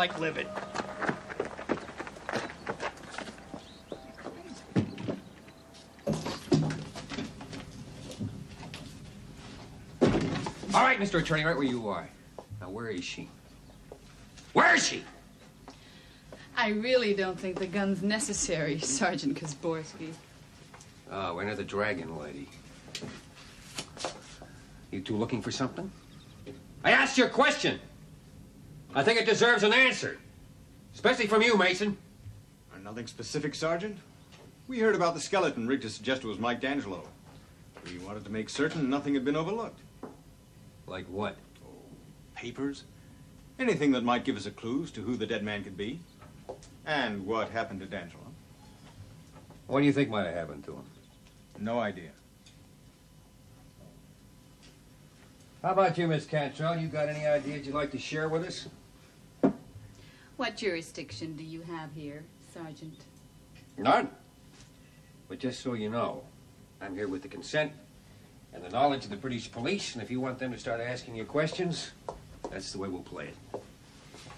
like living. All right, Mr. Attorney, right where you are. Now, where is she? Where is she? I really don't think the gun's necessary, Sgt Kusborski. Oh, we're near the Dragon Lady. You two looking for something? I asked you a question. I think it deserves an answer. Especially from you, Mason. Nothing specific, Sergeant. We heard about the skeleton rigged to suggest it was Mike D'Angelo. We wanted to make certain nothing had been overlooked. Like what? Oh, papers. Anything that might give us a clue as to who the dead man could be. And what happened to D'Angelo. What do you think might have happened to him? No idea. How about you, Miss Cantrell? You got any ideas you'd like to share with us? What jurisdiction do you have here, Sergeant? None. But just so you know, I'm here with the consent and the knowledge of the British police, and if you want them to start asking you questions, that's the way we'll play it.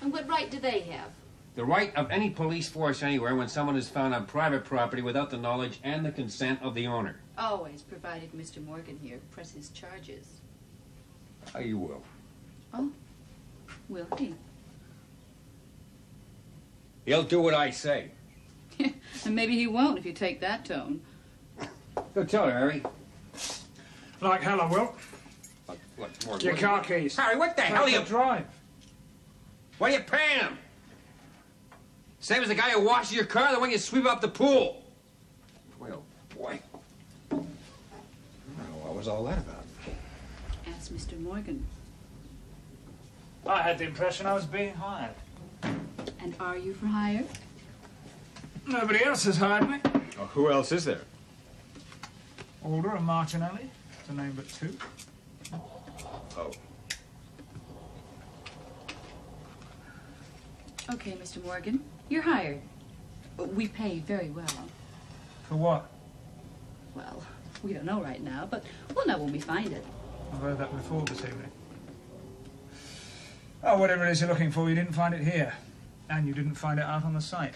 And what right do they have? The right of any police force anywhere when someone is found on private property without the knowledge and the consent of the owner. Always, provided Mr. Morgan here presses charges. Oh, you will. Oh, will he? He'll do what I say. And maybe he won't if you take that tone. Go tell her, Harry. Like hell I will. What more? Your car keys. Harry, what the hell are you... drive. What are you paying him? Same as the guy who washes your car, the one you sweep up the pool. Well, boy. I don't know, what was all that about? Ask Mr. Morgan. I had the impression I was being hired. And are you for hire? Nobody else has hired me. Oh, who else is there? Alda and Martinelli, to name but two. Oh. Okay, Mr. Morgan, you're hired. We pay very well. For what? Well, we don't know right now, but we'll know when we find it. I've heard that before this evening. Oh, whatever it is you're looking for, you didn't find it here. And you didn't find it out on the site.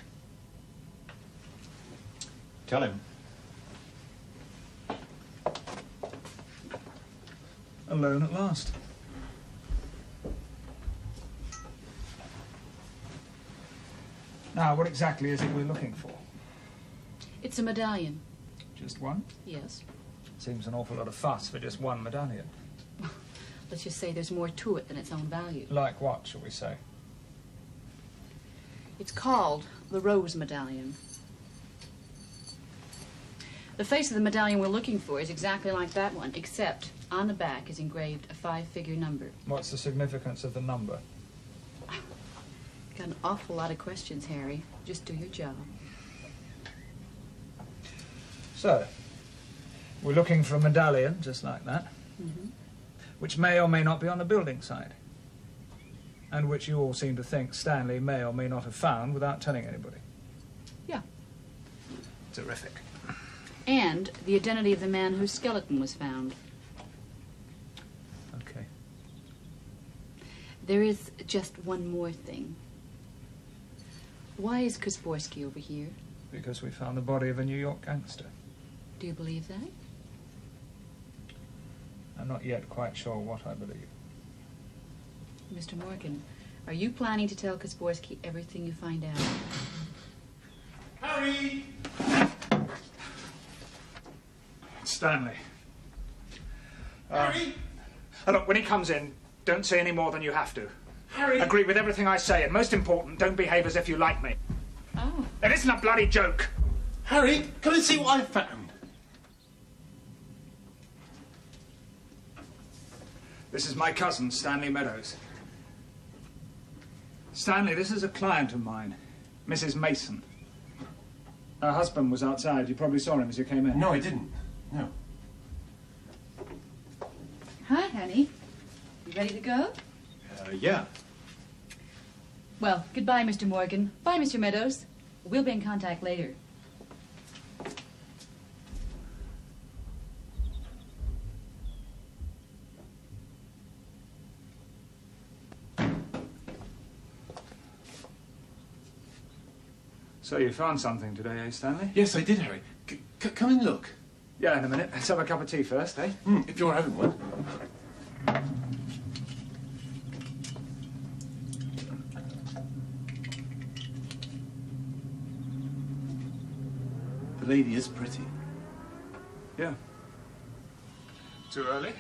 Tell him. Alone at last. Now, what exactly is it we're looking for? It's a medallion. Just one? Yes. Seems an awful lot of fuss for just one medallion. Let's just say there's more to it than its own value. Like what, shall we say? It's called the Rose Medallion. The face of the medallion we're looking for is exactly like that one, except on the back is engraved a 5-figure number. What's the significance of the number? Got an awful lot of questions, Harry. Just do your job. So, we're looking for a medallion, just like that, which may or may not be on the building site, and which you all seem to think Stanley may or may not have found without telling anybody. Yeah. Terrific. And the identity of the man whose skeleton was found. Okay. There is just one more thing. Why is Kusborski over here? Because we found the body of a New York gangster. Do you believe that? I'm not yet quite sure what I believe. Mr. Morgan, are you planning to tell Kusborski everything you find out? Harry! Stanley. Harry! Look, when he comes in, don't say any more than you have to. Harry! Agree with everything I say, and most important, don't behave as if you like me. Oh. It isn't a bloody joke. Harry, can I see what I found? This is my cousin, Stanley Meadows. Stanley, this is a client of mine, Mrs. Mason. Her husband was outside. You probably saw him as you came in. No, I didn't. No. Hi, honey. You ready to go? Yeah. Well, goodbye, Mr. Morgan. Bye, Mr. Meadows. We'll be in contact later. So you found something today, eh, Stanley? Yes, I did, Harry. Come and look. Yeah, in a minute. Let's have a cup of tea first, eh? If you're having one. The lady is pretty. Yeah. Too early?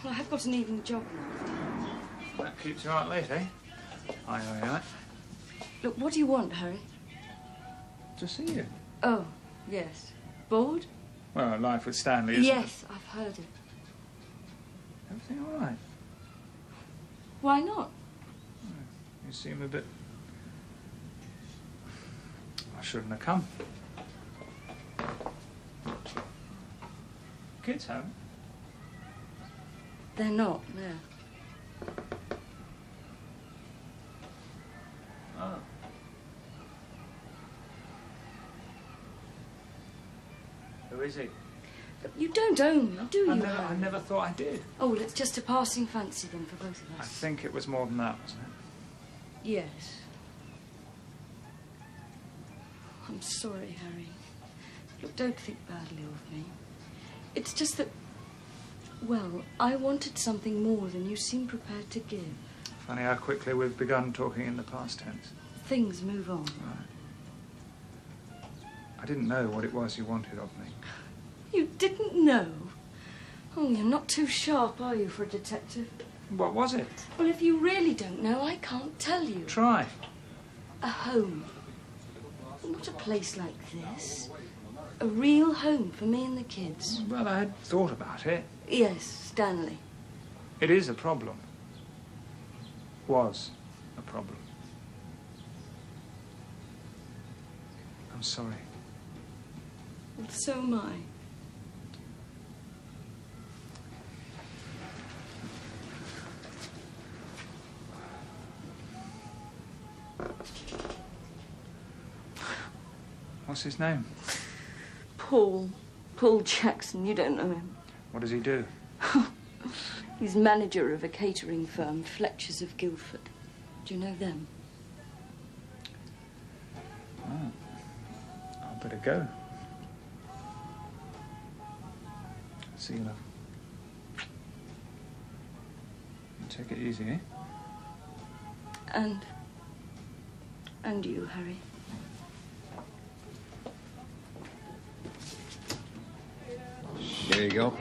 Well, I have got an evening job now. That keeps you out late, eh? Aye, aye, aye. Look, what do you want, Harry? To see you. Oh, yes. Bored? Well, life with Stanley isn't... Yes, I've heard it. Everything all right? Why not? You seem a bit... I shouldn't have come. Kids home? They're not, no. Oh. Who is he? You don't own them, do you, I Harry? never thought I did. Oh, well, it's just a passing fancy then for both of I us. think it was more than that, wasn't it? Yes. I'm sorry, Harry. Look, don't think badly of me. It's just that, well, I wanted something more than you seem prepared to give. Funny how quickly we've begun talking in the past tense. Things move on. Right. I didn't know what it was you wanted of me. You didn't know? Oh, you're not too sharp, are you, for a detective? What was it? Well, if you really don't know, I can't tell you. Try. A home. Not a place like this. A real home for me and the kids. Well, I had thought about it. Yes, Stanley. It is a problem. Was a problem. I'm sorry. Well, so am I. What's his name? Paul Jackson, you don't know him. What does he do? He's manager of a catering firm, Fletcher's of Guildford. Do you know them? Oh. I'll better go. See you, love. Take it easy, eh? And you, Harry. There you go.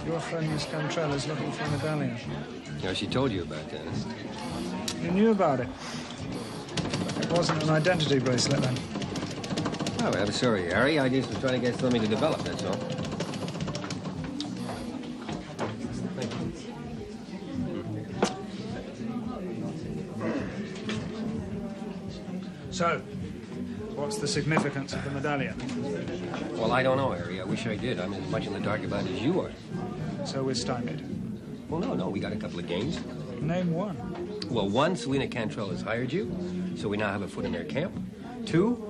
Your friend Miss Cantrell is looking for a medallion. Yeah, she told you about that. You knew about it. It wasn't an identity bracelet, then. Oh, I'm sorry, Harry. I just was trying to get something to develop, that's all. So, what's the significance of the medallion? Well, I don't know, Harry. I wish I did. I'm as much in the dark about it as you are. So we're stymied. Well, no. We got a couple of games. Name one. Well, one, Selena Cantrell has hired you, so we now have a foot in their camp. Two,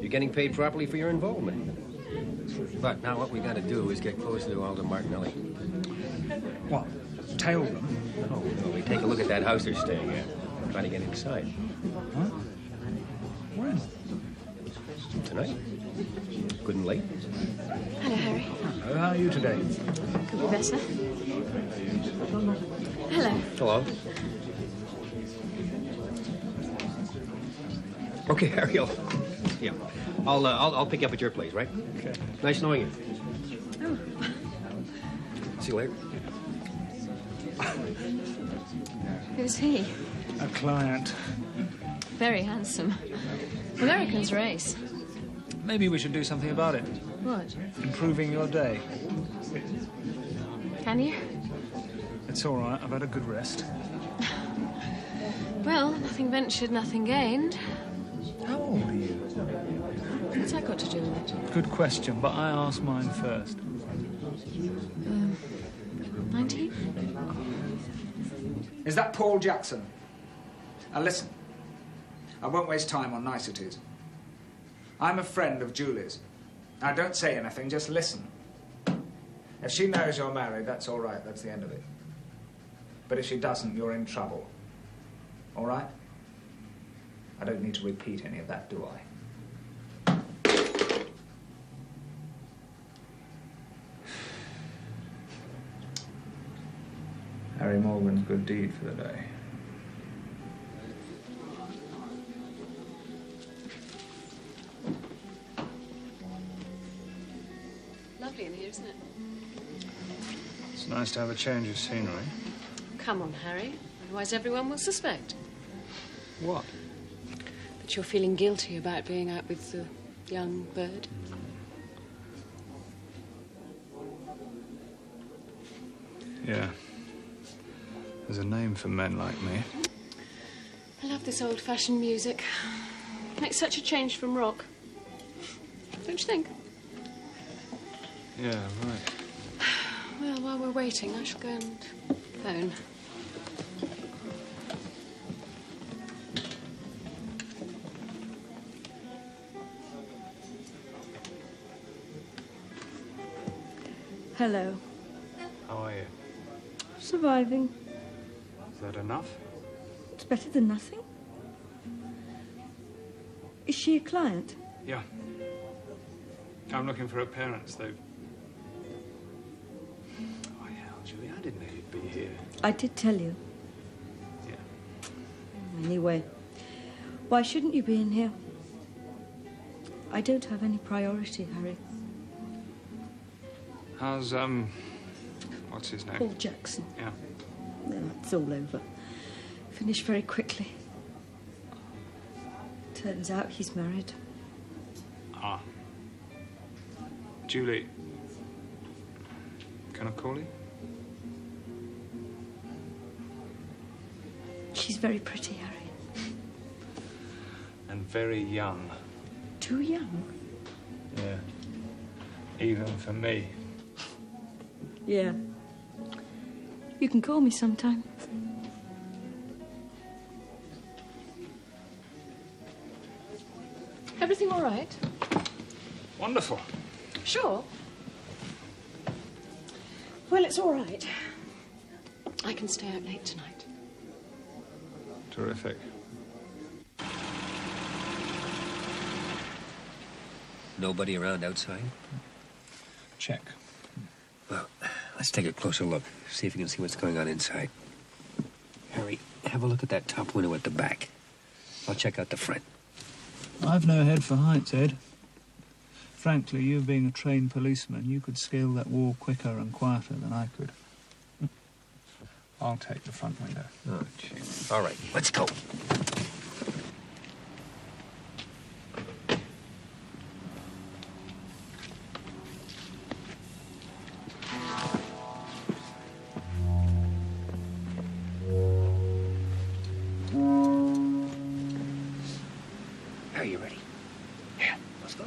you're getting paid properly for your involvement. But now what we got to do is get closer to Alda Martinelli. What? Tail them? Oh, no, we take a look at that house they're staying at. Try to get inside. Huh? When? Tonight. Good and late. Hello, Harry. Hello, how are you today? Could be better. Hello. Hello. Okay, Harry. I'll pick you up at your place, right? Okay. Nice knowing you. Oh. See you later. Who's he? A client. Very handsome. Americans race. Maybe we should do something about it. What? Improving your day. Can you? It's all right. I've had a good rest. Well, nothing ventured, nothing gained. How old are you? What's that got to do with it? Good question, but I asked mine first. 19? Is that Paul Jackson? Now listen. I won't waste time on niceties. I'm a friend of Julie's. Now don't say anything, just listen. If she knows you're married, that's all right, that's the end of it. But if she doesn't, you're in trouble. All right? I don't need to repeat any of that, do I? Harry Morgan's good deed for the day. Lovely in here, isn't it? It's nice to have a change of scenery. Come on, Harry. Otherwise everyone will suspect. What? That you're feeling guilty about being out with the young bird. Yeah. There's a name for men like me. I love this old-fashioned music. Makes such a change from rock. Don't you think? Yeah, right. Well, while we're waiting, I shall go and phone. Hello. How are you? Surviving. Is that enough? It's better than nothing. Is she a client? Yeah. I'm looking for her parents. They've... Oh, hell, Julie, I didn't know you'd be here. I did tell you. Yeah. Anyway, why shouldn't you be in here? I don't have any priority, Harry. How's, what's his name? Paul Jackson. Yeah. No, it's all over. Finished very quickly. Turns out he's married. Ah. Julie, can I call you? She's very pretty, Harry. And very young. Too young? Yeah. Even for me. Yeah. You can call me sometime. Everything all right? Wonderful. Sure. Well, it's all right. I can stay out late tonight. Terrific. Nobody around outside? Check. Well, let's take a closer look. See if you can see what's going on inside. Harry, have a look at that top window at the back. I'll check out the front. I've no head for heights, Ed. Frankly, you being a trained policeman, you could scale that wall quicker and quieter than I could. I'll take the front window. Oh, gee. All right, let's go. Are you ready? Yeah, let's go.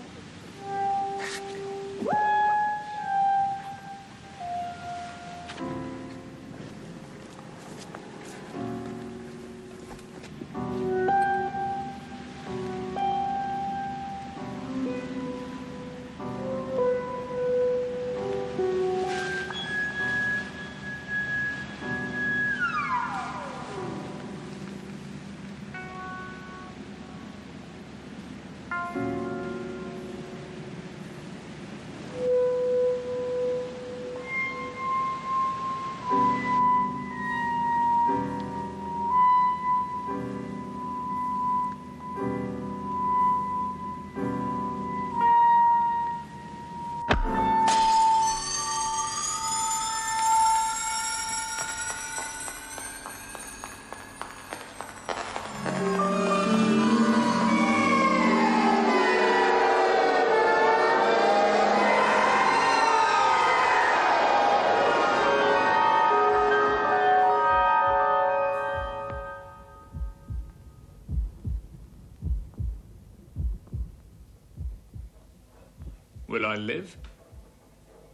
Will I live?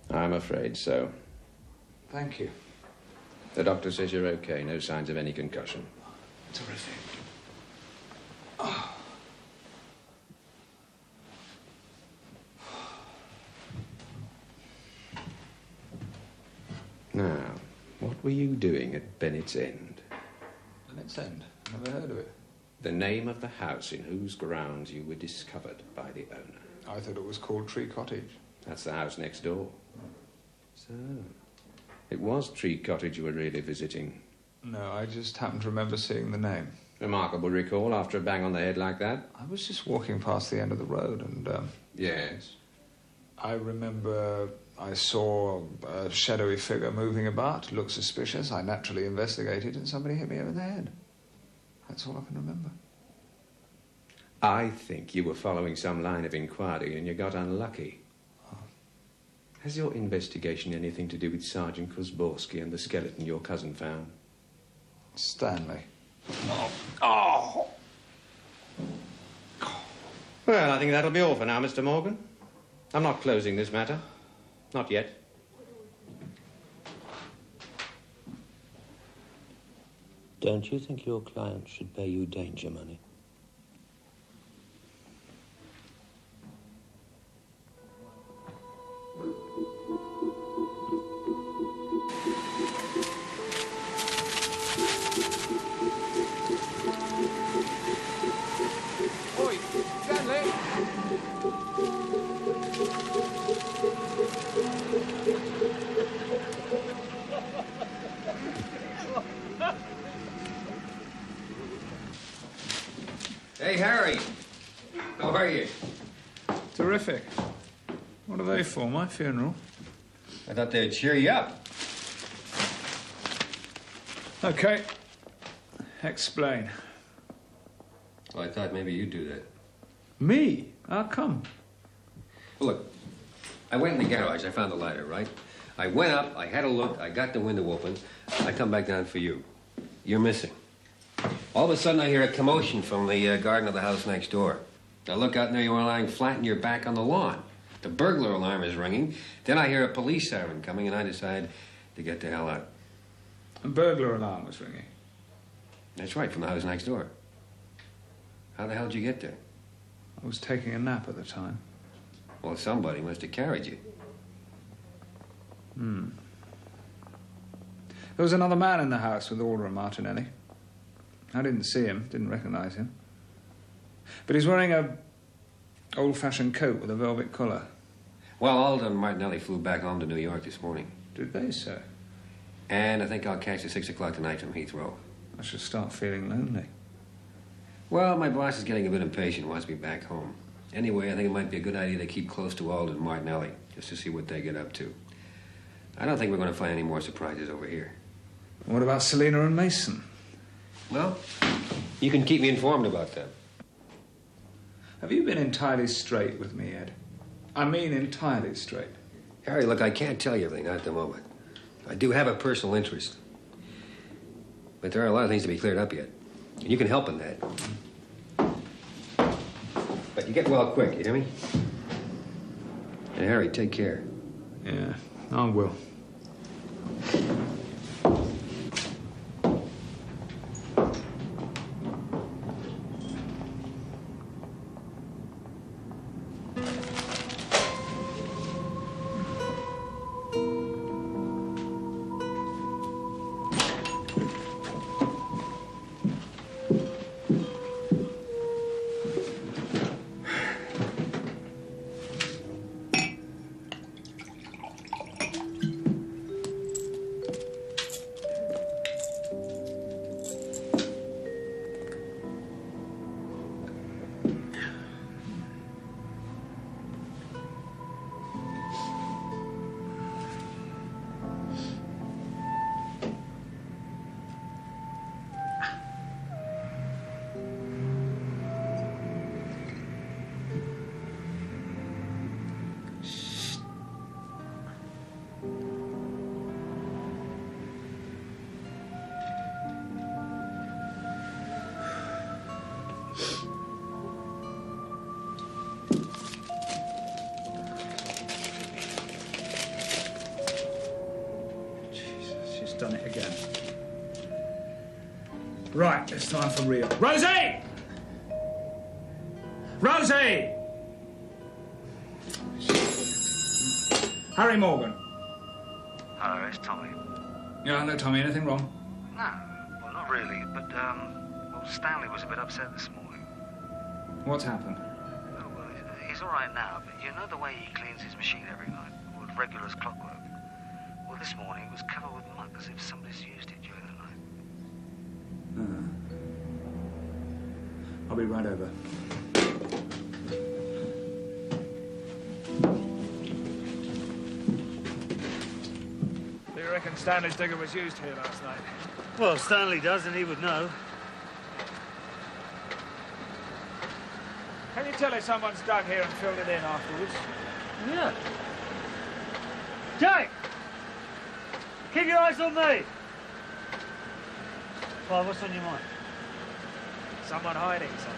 I'm afraid so. Thank you. The doctor says you're okay, no signs of any concussion. Terrific. Now, what were you doing at Bennett's End? Bennett's End? Never heard of it. The name of the house in whose grounds you were discovered by the owner. I thought it was called Tree Cottage. That's the house next door. So, it was Tree Cottage you were really visiting. No, I just happened to remember seeing the name. Remarkable recall after a bang on the head like that. I was just walking past the end of the road and, Yes. I remember I saw a shadowy figure moving about, looked suspicious. I naturally investigated and somebody hit me over the head. That's all I can remember. I think you were following some line of inquiry and you got unlucky. Oh. Has your investigation anything to do with Sgt Kusborski and the skeleton your cousin found? Stanley. Oh! Well, I think that'll be all for now, Mr. Morgan. I'm not closing this matter. Not yet. Don't you think your client should pay you danger money? Oi, Stanley! Hey, Harry. How are you? Terrific. What are they for? My funeral? I thought they'd cheer you up. Okay. Explain. Well, I thought maybe you'd do that. Me? How come? Well, look, I went in the garage. I found the ladder, right? I went up, I had a look, I got the window open. I come back down for you. You're missing. All of a sudden, I hear a commotion from the garden of the house next door. I look out and there you are lying flat on your back on the lawn. The burglar alarm is ringing. Then I hear a police siren coming, and I decide to get the hell out. A burglar alarm was ringing. That's right, from the house next door. How the hell did you get there? I was taking a nap at the time. Well, somebody must have carried you. There was another man in the house with Alda and Martinelli. I didn't see him, didn't recognize him. But he's wearing a old-fashioned coat with a velvet collar. Well, Alda and Martinelli flew back home to New York this morning. Did they, sir? And I think I'll catch the 6 o'clock tonight from Heathrow. I should start feeling lonely. Well, my boss is getting a bit impatient, wants me back home. Anyway, I think it might be a good idea to keep close to Alda and Martinelli, just to see what they get up to. I don't think we're going to find any more surprises over here. What about Selena and Mason? Well, you can keep me informed about them. Have you been entirely straight with me, Ed? I mean entirely straight. Harry, look, I can't tell you everything, not at the moment. I do have a personal interest. But there are a lot of things to be cleared up yet. And you can help in that. But you get well quick, you hear me? And Harry, take care. Yeah, I will. Done it again. Right, it's time for real. Rosie! Rosie! Harry Morgan. Hello, it's Tommy. Yeah, no, Tommy, anything wrong? No, well, not really, but, Well, Stanley was a bit upset this morning. What's happened? Oh, well, he's all right now, but you know the way he cleans his machine every night, with regular as clockwork? Well, this morning it was covered with muck as if somebody's used it during the night. I'll be right over. Do you reckon Stanley's digger was used here last night? Well, Stanley does, and he would know. Can you tell if someone's dug here and filled it in afterwards? Yeah. Jack! Keep your eyes on me! Well, what's on your mind? Someone hiding something.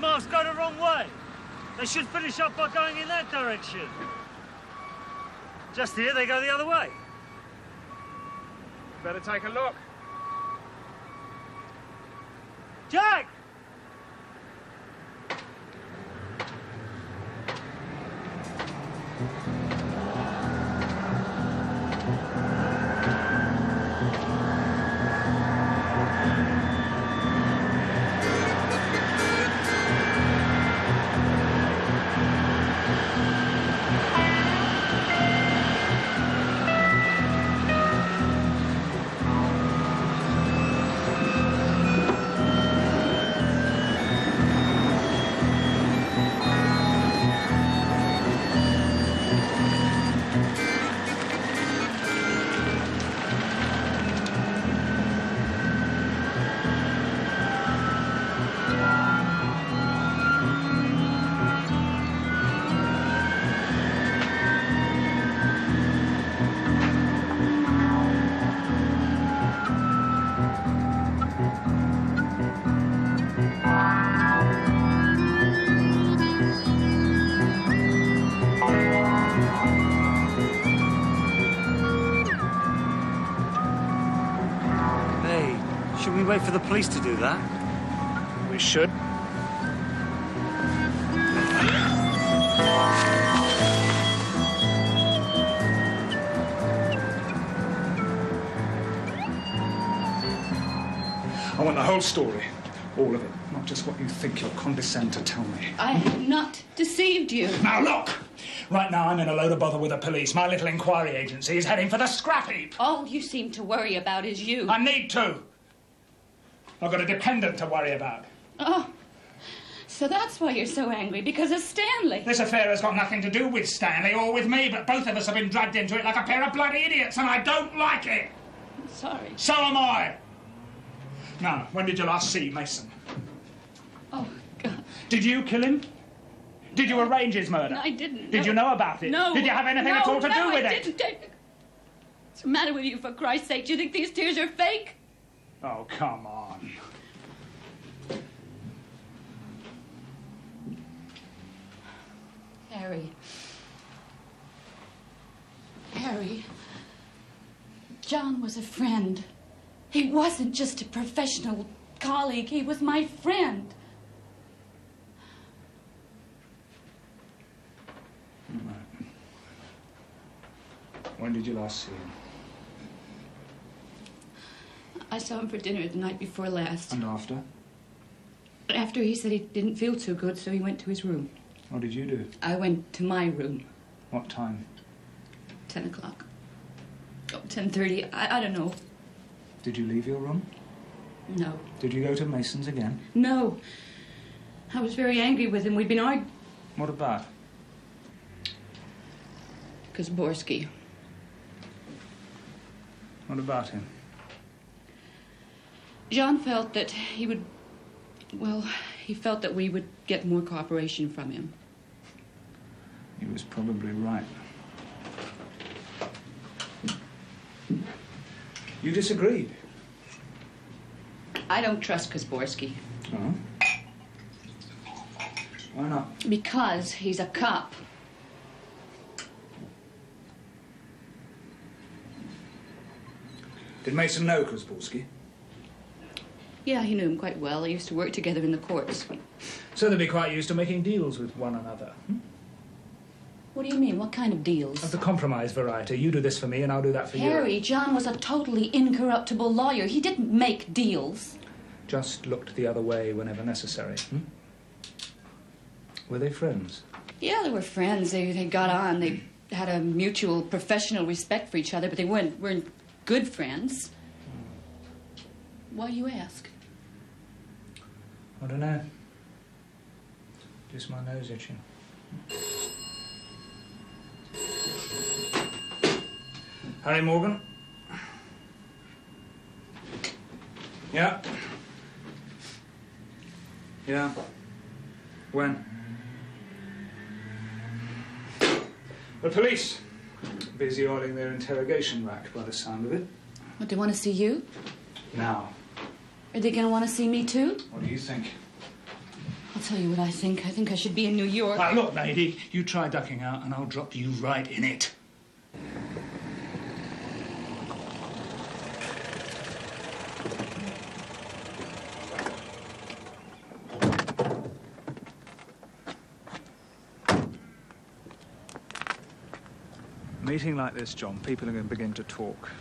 Marks go the wrong way. They should finish up by going in that direction. Just here, they go the other way. Better take a look. Jack! Wait for the police to do that? We should. I want the whole story. All of it. Not just what you think you'll condescend to tell me. I have not deceived you. Now look! Right now I'm in a load of bother with the police. My little inquiry agency is heading for the scrap heap. All you seem to worry about is you. I need to. I've got a dependent to worry about. Oh, so that's why you're so angry, because of Stanley. This affair has got nothing to do with Stanley or with me, but both of us have been dragged into it like a pair of bloody idiots, and I don't like it. I'm sorry. So am I. Now, when did you last see Mason? Oh, God. Did you kill him? Did you arrange his murder? No, I didn't. Did you know about it? No. Did you have anything at all to do with it? What's the matter with you, for Christ's sake? Do you think these tears are fake? Oh, come on. Harry, John was a friend. He wasn't just a professional colleague. He was my friend. Right. When did you last see him? I saw him for dinner the night before last. And after? After, he said he didn't feel too good, so he went to his room. What did you do? I went to my room. What time? 10 o'clock. Oh, 10:30. I don't know. Did you leave your room? No. Did you go to Mason's again? No. I was very angry with him. We'd been arguing. What about? Kusborski. What about him? John felt that he would... Well, he felt that we would get more cooperation from him. He was probably right. You disagreed. I don't trust Kusborski. Oh? Why not? Because he's a cop. Did Mason know Kusborski? Yeah, he knew him quite well. They used to work together in the courts. So they'd be quite used to making deals with one another. What do you mean? What kind of deals? Of the compromise variety. You do this for me and I'll do that for you. Harry, John was a totally incorruptible lawyer. He didn't make deals. Just looked the other way whenever necessary. Were they friends? Yeah, they were friends. They got on. They had a mutual professional respect for each other, but they weren't good friends. Why do you ask? I don't know. Just my nose itching. Harry Morgan? Yeah? Yeah. When? The police. Busy oiling their interrogation rack by the sound of it. What, they want to see you? Now. Are they going to want to see me too? What do you think? I'll tell you what I think. I think I should be in New York. Now, look, lady, you try ducking out and I'll drop you right in it. A meeting like this, John, people are going to begin to talk.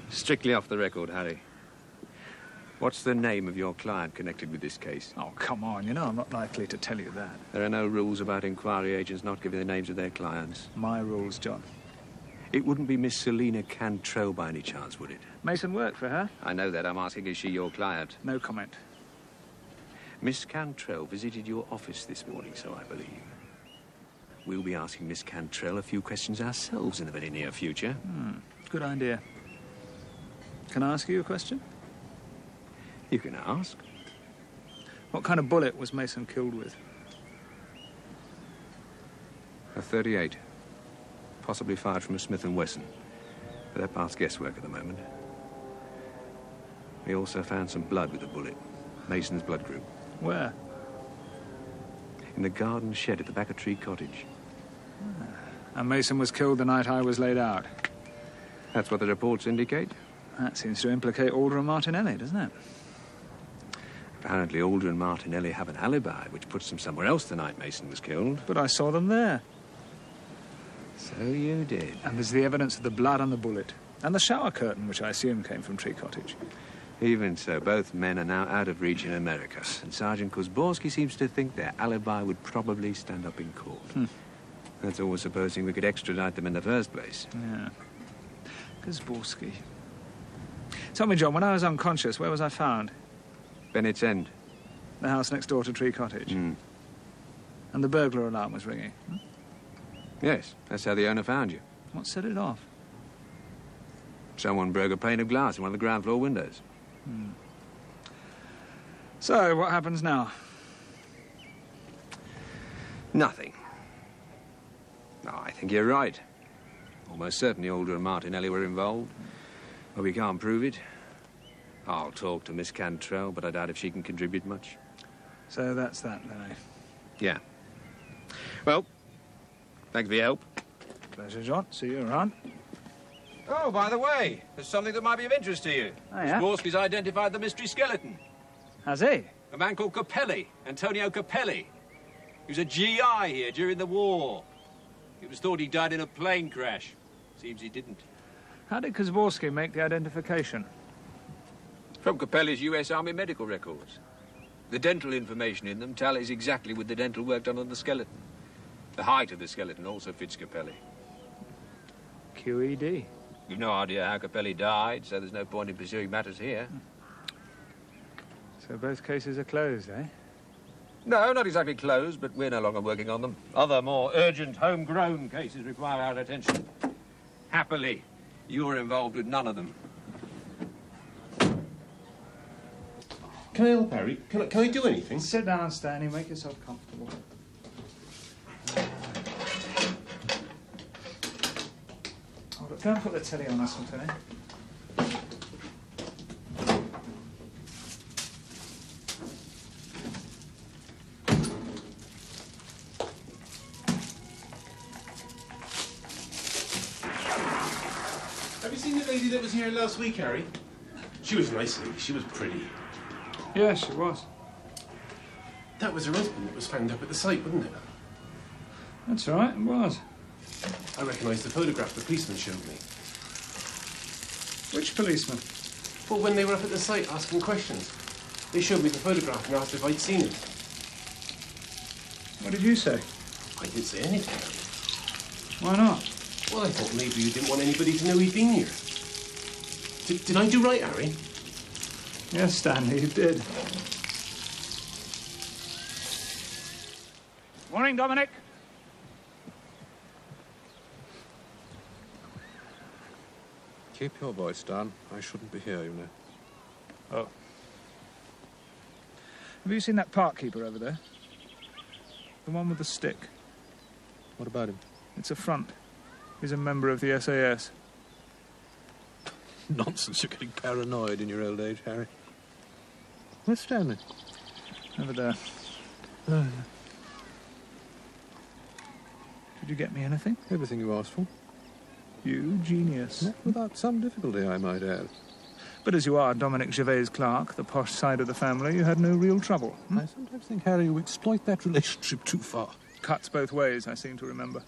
Strictly off the record, Harry. What's the name of your client connected with this case? Oh, come on, you know I'm not likely to tell you that. There are no rules about inquiry agents not giving the names of their clients. My rules, John. It wouldn't be Miss Selena Cantrell by any chance, would it? Mason worked for her. I know that. I'm asking, is she your client? No comment. Miss Cantrell visited your office this morning, so I believe. We'll be asking Miss Cantrell a few questions ourselves in the very near future. Good idea. Can I ask you a question? You can ask. What kind of bullet was Mason killed with? A .38. Possibly fired from a Smith & Wesson. But that part's guesswork at the moment. We also found some blood with the bullet. Mason's blood group. Where? In the garden shed at the back of Tree Cottage. And Mason was killed the night I was laid out. That's what the reports indicate. That seems to implicate Alda and Martinelli, doesn't it? Apparently Alda and Martinelli have an alibi, which puts them somewhere else the night Mason was killed. But I saw them there. So you did. And there's the evidence of the blood on the bullet. And the shower curtain, which I assume came from Tree Cottage. Even so, both men are now out of reach in America. And Sergeant Kusborski seems to think their alibi would probably stand up in court. That's always supposing we could extradite them in the first place. Yeah. Kusborski. Tell me, John, when I was unconscious, where was I found? Bennett's End. The house next door to Tree Cottage. And the burglar alarm was ringing. Yes, that's how the owner found you. What set it off? Someone broke a pane of glass in one of the ground floor windows. So, what happens now? Nothing. No, I think you're right. Almost certainly Alda and Martinelli were involved. But we can't prove it. I'll talk to Miss Cantrell, but I doubt if she can contribute much. So that's that, then, eh? Yeah. Well, thanks for your help. Pleasure, John. See you around. Oh, by the way, there's something that might be of interest to you. Oh, yeah? Kusborski's identified the mystery skeleton. Has he? A man called Capelli, Antonio Capelli. He was a GI here during the war. It was thought he died in a plane crash. Seems he didn't. How did Kusborski make the identification? From Capelli's US Army medical records. The dental information in them tallies exactly with the dental work done on the skeleton. The height of the skeleton also fits Capelli. QED. We've no idea how Capelli died, so there's no point in pursuing matters here. So both cases are closed, eh? No, not exactly closed, but we're no longer working on them. Other, more urgent, homegrown cases require our attention. Happily, you're involved with none of them. Can I help, Harry? Can I do anything? Sit down, Stanley. Make yourself comfortable. Oh, look, don't put the telly on or something, eh? seen the lady that was here last week, Harry? She was a nice lady. She was pretty. Yes, she was. That was her husband that was found up at the site, wasn't it? That's right, it was. I recognised the photograph the policeman showed me. Which policeman? Well, when they were up at the site asking questions, they showed me the photograph and asked if I'd seen it. What did you say? I didn't say anything. Why not? Well, I thought maybe you didn't want anybody to know he'd been here. Did I do right, Harry? Yes, Stanley, you did. Morning, Dominic. Keep your voice down. I shouldn't be here, you know. Oh. Have you seen that park keeper over there? The one with the stick. What about him? It's a front. He's a member of the SAS. Nonsense, you're getting paranoid in your old age, Harry. Where's Stanley? Over there. Oh, yeah. Did you get me anything? Everything you asked for. You genius. Not without some difficulty, I might add. But as you are Dominic Jervoise-Clark, the posh side of the family, you had no real trouble. I sometimes think, Harry, you exploit that relationship too far. Cuts both ways, I seem to remember.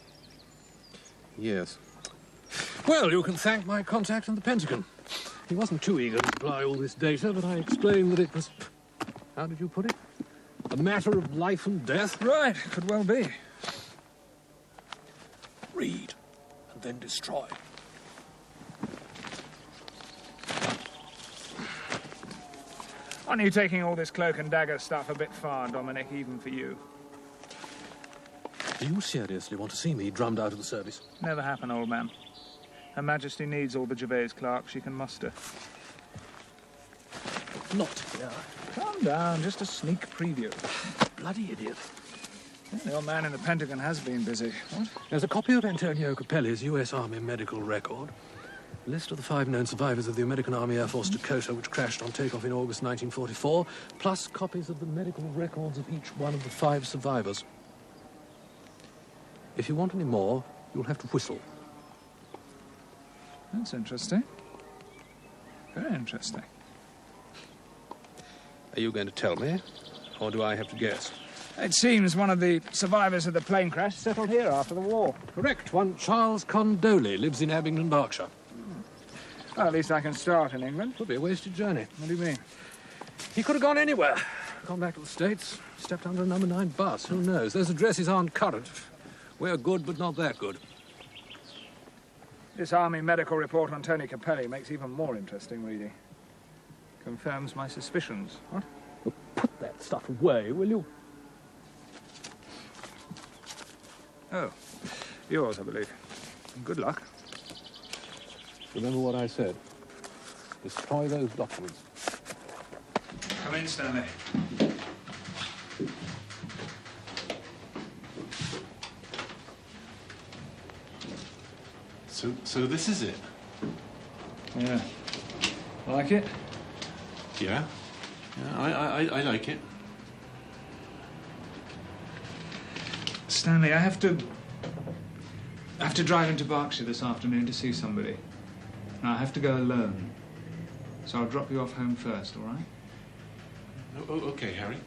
Yes. Well, you can thank my contact in the Pentagon. He wasn't too eager to supply all this data, but I explained that it was... How did you put it? A matter of life and death? Right, could well be. Read, and then destroy. Aren't you taking all this cloak and dagger stuff a bit far, Dominic, even for you? Do you seriously want to see me drummed out of the service? Never happen, old man. Her Majesty needs all the Jervoise-Clark she can muster. Not here. Calm down, just a sneak preview. Bloody idiot. Well, the old man in the Pentagon has been busy. What? There's a copy of Antonio Capelli's U.S. Army medical record. A list of the 5 known survivors of the American Army Air Force Dakota, which crashed on takeoff in August 1944, plus copies of the medical records of each one of the 5 survivors. If you want any more, you'll have to whistle. That's interesting. Very interesting. Are you going to tell me, or do I have to guess? It seems one of the survivors of the plane crash settled here after the war. Correct. One Charles Condoli lives in Abingdon, Berkshire. Well, at least I can start in England. Would be a wasted journey. What do you mean? He could have gone anywhere. Gone back to the States, stepped under a number 9 bus. Who knows? Those addresses aren't current. We're good, but not that good. This Army medical report on Tony Capelli makes even more interesting reading. Confirms my suspicions. What? Well, put that stuff away, will you? Oh, yours, I believe. Good luck. Remember what I said. Destroy those documents. Come in, Stanley. So this is it? Yeah. Like it? Yeah. Yeah, I like it. Stanley, I have to drive into Berkshire this afternoon to see somebody. And I have to go alone. So I'll drop you off home first, all right? Oh, okay, Harry.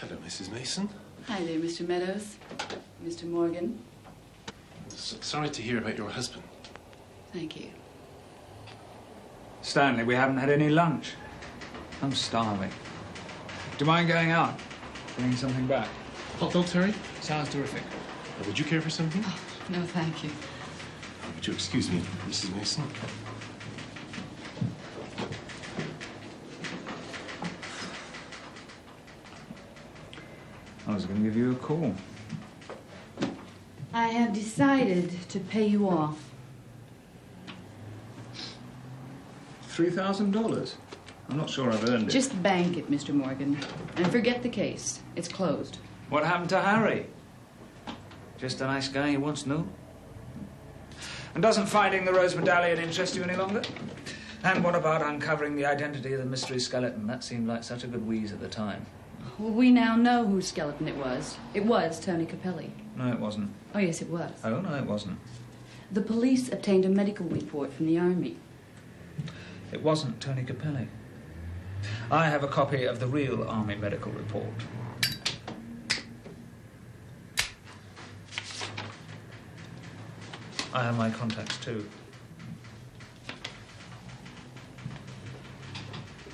Hello, Mrs. Mason. Hi there, Mr. Meadows. Mr. Morgan. Sorry to hear about your husband. Thank you. Stanley, we haven't had any lunch. I'm starving. Do you mind going out? Bringing something back? Hot dogs, Harry? Sounds terrific. Would you care for something? Oh, no, thank you. Would you excuse me, Mrs. Mason? I was going to give you a call. I have decided to pay you off. $3,000? I'm not sure I've earned it. Just bank it, Mr. Morgan, and forget the case. It's closed. What happened to Harry? Just a nice guy you once knew? And doesn't finding the Rose Medallion interest you any longer? And what about uncovering the identity of the mystery skeleton? That seemed like such a good wheeze at the time. Well, we now know whose skeleton it was. It was Tony Capelli. No, it wasn't. Oh, yes, it was. Oh, no, it wasn't. The police obtained a medical report from the army. It wasn't Tony Capelli. I have a copy of the real army medical report. I have my contacts, too.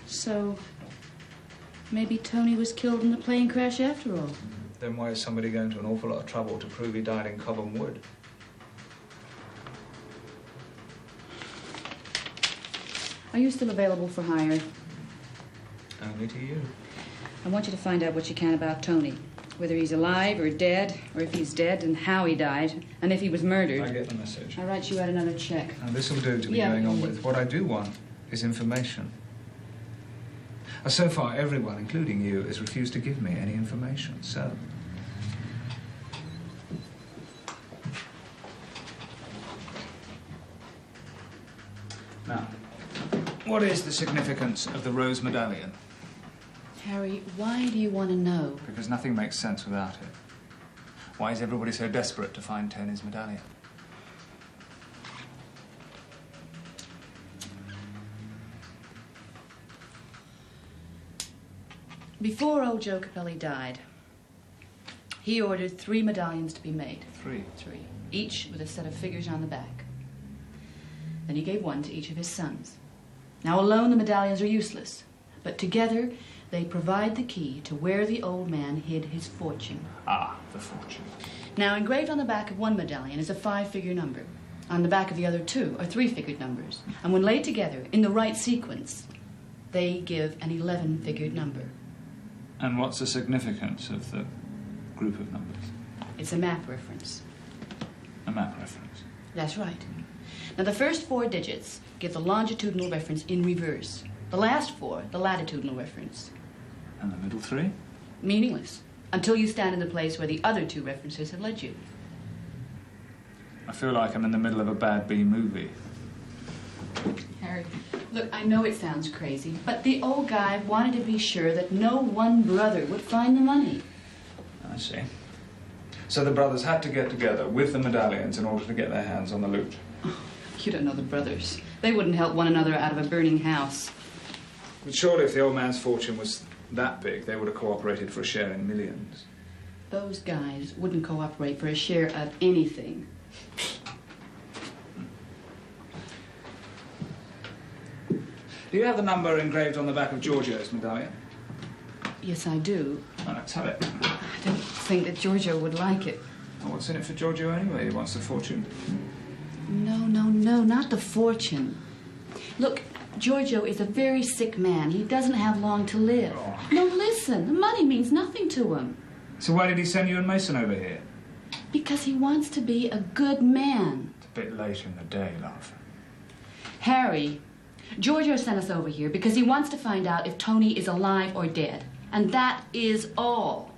So, maybe Tony was killed in the plane crash after all. Then why is somebody going to an awful lot of trouble to prove he died in Cobham Wood? Are you still available for hire? Only to you. I want you to find out what you can about Tony. Whether he's alive or dead, or if he's dead and how he died, and if he was murdered. I get the message. I'll write you out another check. Now, this will do to be going on with. What I do want is information. So far, everyone, including you, has refused to give me any information, so... Now, what is the significance of the Rose Medallion? Harry, why do you want to know? Because nothing makes sense without it. Why is everybody so desperate to find Tony's medallion? Before old Joe Capelli died, he ordered 3 medallions to be made. 3? 3. Each with a set of figures on the back. Then he gave one to each of his sons. Now alone the medallions are useless, but together they provide the key to where the old man hid his fortune. Ah, the fortune. Now engraved on the back of one medallion is a 5-figure number. On the back of the other 2 are 3-figured numbers. And when laid together in the right sequence, they give an 11-figured number. And what's the significance of the group of numbers? It's a map reference. A map reference? That's right. Now, the first 4 digits give the longitudinal reference in reverse. The last 4, the latitudinal reference. And the middle 3? Meaningless, until you stand in the place where the other 2 references have led you. I feel like I'm in the middle of a bad B movie. Harry, look, I know it sounds crazy, but the old guy wanted to be sure that no one brother would find the money. I see. So the brothers had to get together with the medallions in order to get their hands on the loot. Oh, you don't know the brothers. They wouldn't help one another out of a burning house. But surely if the old man's fortune was that big, they would have cooperated for a share in millions. Those guys wouldn't cooperate for a share of anything. Do you have the number engraved on the back of Giorgio's medallion? Yes, I do. Oh, let's have it. I don't think that Giorgio would like it. Well, what's in it for Giorgio anyway? He wants the fortune. No, not the fortune. Look, Giorgio is a very sick man. He doesn't have long to live. Oh. No, listen, the money means nothing to him. So why did he send you and Mason over here? Because he wants to be a good man. It's a bit late in the day, love. Harry, Giorgio sent us over here because he wants to find out if Tony is alive or dead. And that is all.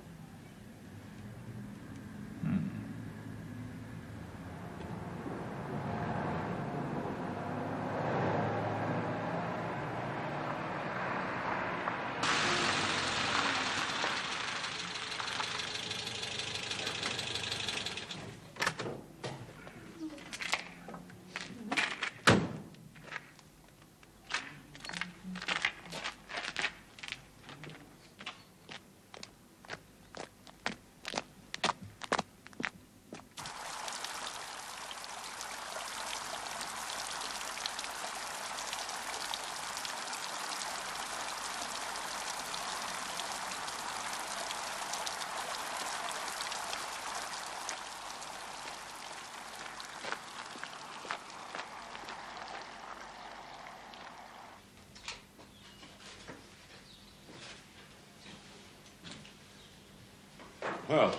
Well,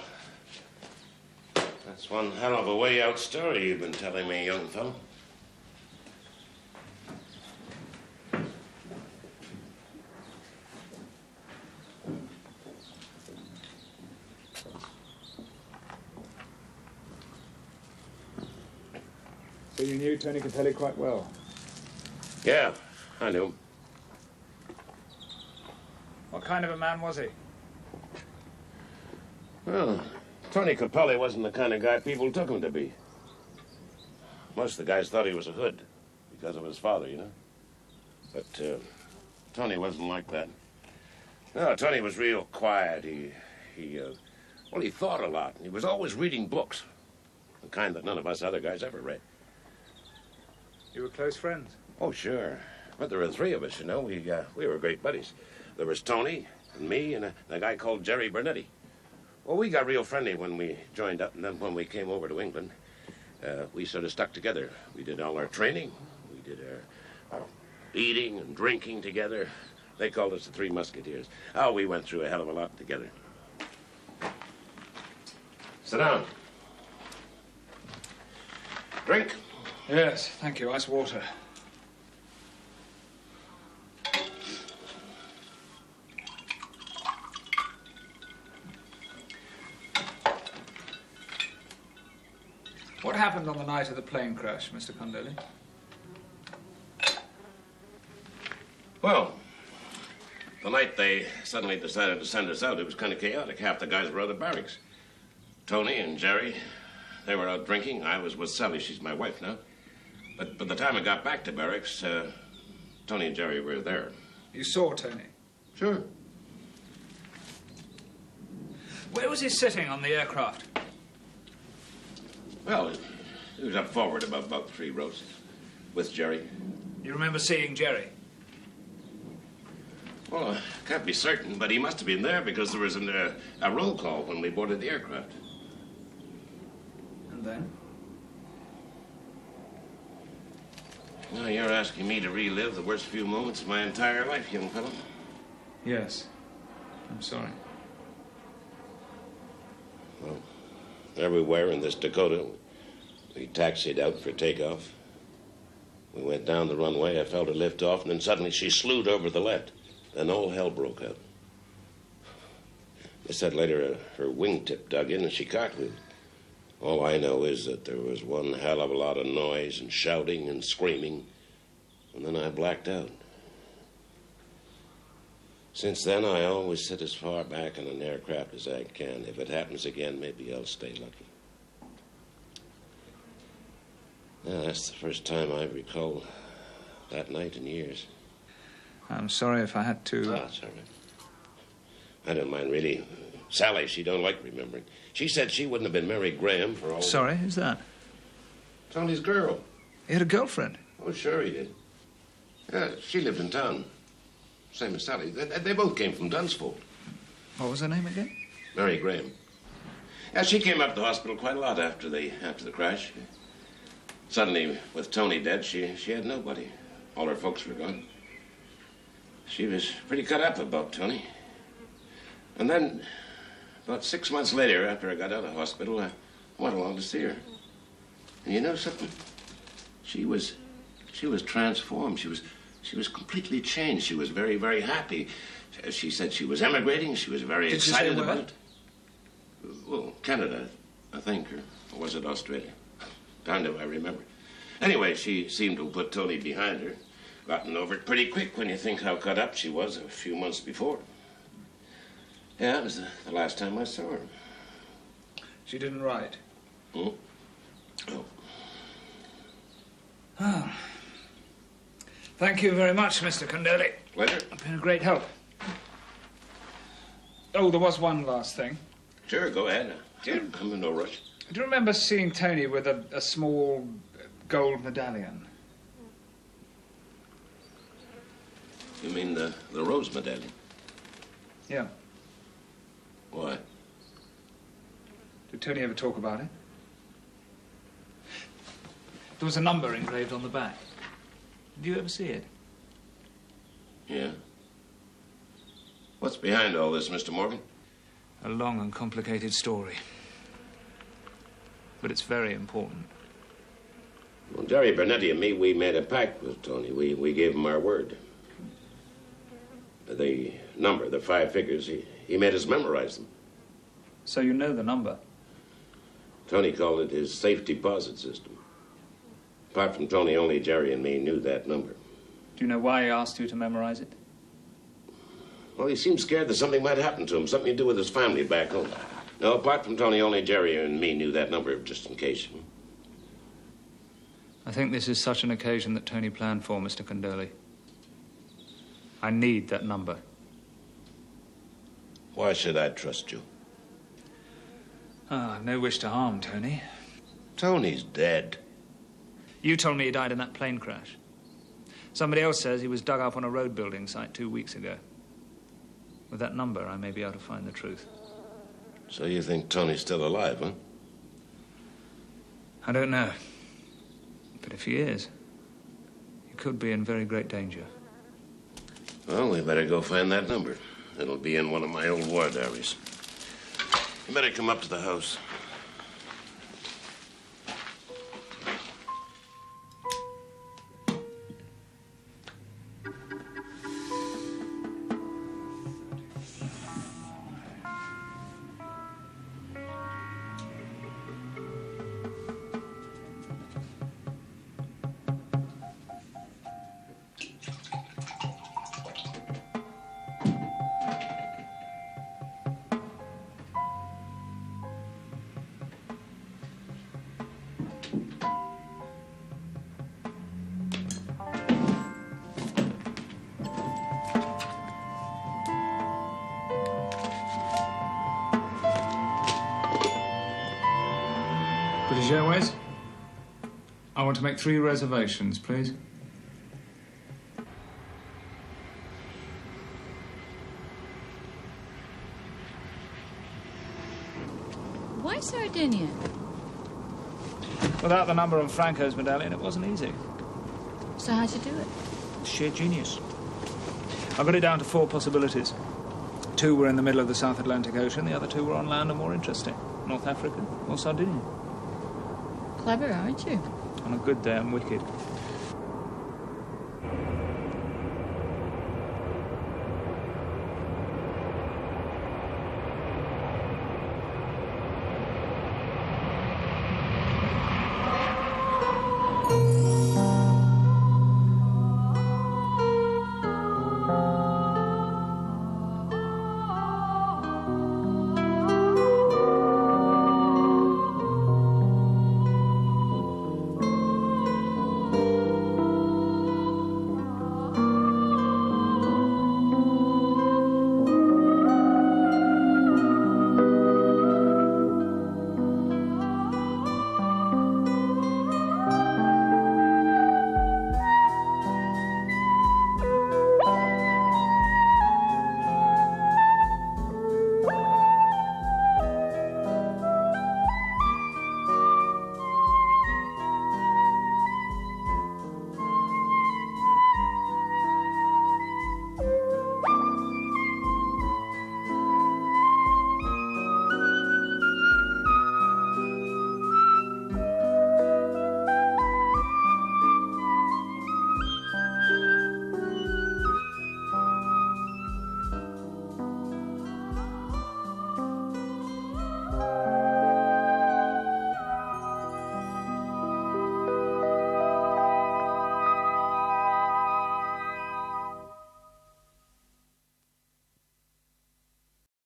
that's one hell of a way out story you've been telling me, young fellow. So you knew Tony Capelli quite well? Yeah, I knew him. What kind of a man was he? Well, Tony Capelli wasn't the kind of guy people took him to be. Most of the guys thought he was a hood because of his father, you know. But Tony wasn't like that. No, Tony was real quiet. Well, he thought a lot. He was always reading books, the kind that none of us other guys ever read. You were close friends? Oh, sure. But there were three of us, you know. We were great buddies. There was Tony and me and a guy called Jerry Bernetti. Well, we got real friendly when we joined up, and then when we came over to England, we sort of stuck together. We did all our training. We did our eating and drinking together. They called us the Three Musketeers. Oh, we went through a hell of a lot together. Sit down. Drink? Yes, thank you. Ice water. What happened on the night of the plane crash, Mr. Condoli? Well, the night they suddenly decided to send us out, it was kind of chaotic. Half the guys were out of barracks. Tony and Jerry, they were out drinking. I was with Sally. She's my wife now. But by the time I got back to barracks, Tony and Jerry were there. You saw Tony? Sure. Where was he sitting on the aircraft? Well, he was up forward about 3 rows with Jerry. You remember seeing Jerry? Well, I can't be certain, but he must have been there because there was a roll call when we boarded the aircraft. And then? Now, you're asking me to relive the worst few moments of my entire life, young fellow. Yes. I'm sorry. Well, everywhere in this Dakota, we taxied out for takeoff. We went down the runway. I felt her lift off, and then suddenly she slewed over the left. Then all hell broke out. They said later her wingtip dug in and she cartwheeled. All I know is that there was one hell of a lot of noise and shouting and screaming, and then I blacked out. Since then, I always sit as far back in an aircraft as I can. If it happens again, maybe I'll stay lucky. Yeah, that's the first time I recall that night in years. I'm sorry if I had to... Oh, that's all right. I don't mind, really. Sally, she don't like remembering. She said she wouldn't have been Mary Graham for all... Sorry, who's that? Tony's girl. He had a girlfriend? Oh, sure he did. Yeah, she lived in town. Same as Sally. They both came from Dunsfold. What was her name again? Mary Graham. Yeah, she came up to the hospital quite a lot after the crash. Suddenly, with Tony dead, she had nobody. All her folks were gone. She was pretty cut up about Tony. And then, about 6 months later, after I got out of hospital, I went along to see her. And you know something? She was transformed. She was completely changed. She was very, very happy. She said she was emigrating. She was very excited about it. Well, Canada, I think, or was it Australia? Kind of, I remember. Anyway, she seemed to have put Tony behind her. Gotten over it pretty quick when you think how cut up she was a few months before. Yeah, it was the last time I saw her. She didn't write? Hmm? Oh. Ah. Thank you very much, Mr. Condoli. Pleasure. You've been a great help. Oh, there was one last thing. Sure, go ahead. I'm in no rush. Do you remember seeing Tony with a small gold medallion? You mean the Rose Medallion? Yeah. Why? Did Tony ever talk about it? There was a number engraved on the back. Did you ever see it? Yeah. What's behind all this, Mr. Morgan? A long and complicated story. But it's very important. Well, Jerry Bernetti and me, we made a pact with Tony. We gave him our word. The number, the 5 figures, he made us memorize them. So you know the number? Tony called it his safe deposit system. Apart from Tony, only Jerry and me knew that number. Do you know why he asked you to memorize it? Well, he seemed scared that something might happen to him, something to do with his family back home. No, apart from Tony, only Jerry and me knew that number, just in case. I think this is such an occasion that Tony planned for, Mr. Condoli. I need that number. Why should I trust you? Ah, no wish to harm Tony. Tony's dead. You told me he died in that plane crash. Somebody else says he was dug up on a road building site 2 weeks ago. With that number, I may be able to find the truth. So you think Tony's still alive, huh? I don't know. But if he is, he could be in very great danger. Well, we better go find that number. It'll be in one of my old war diaries. You better come up to the house. British Airways? I want to make 3 reservations, please. Why Sardinia? Without the number on Franco's medallion, it wasn't easy. So how'd you do it? Sheer genius. I got it down to 4 possibilities. 2 were in the middle of the South Atlantic Ocean, the other 2 were on land and more interesting. North Africa or Sardinia. Clever, aren't you? On a good day, I'm wicked.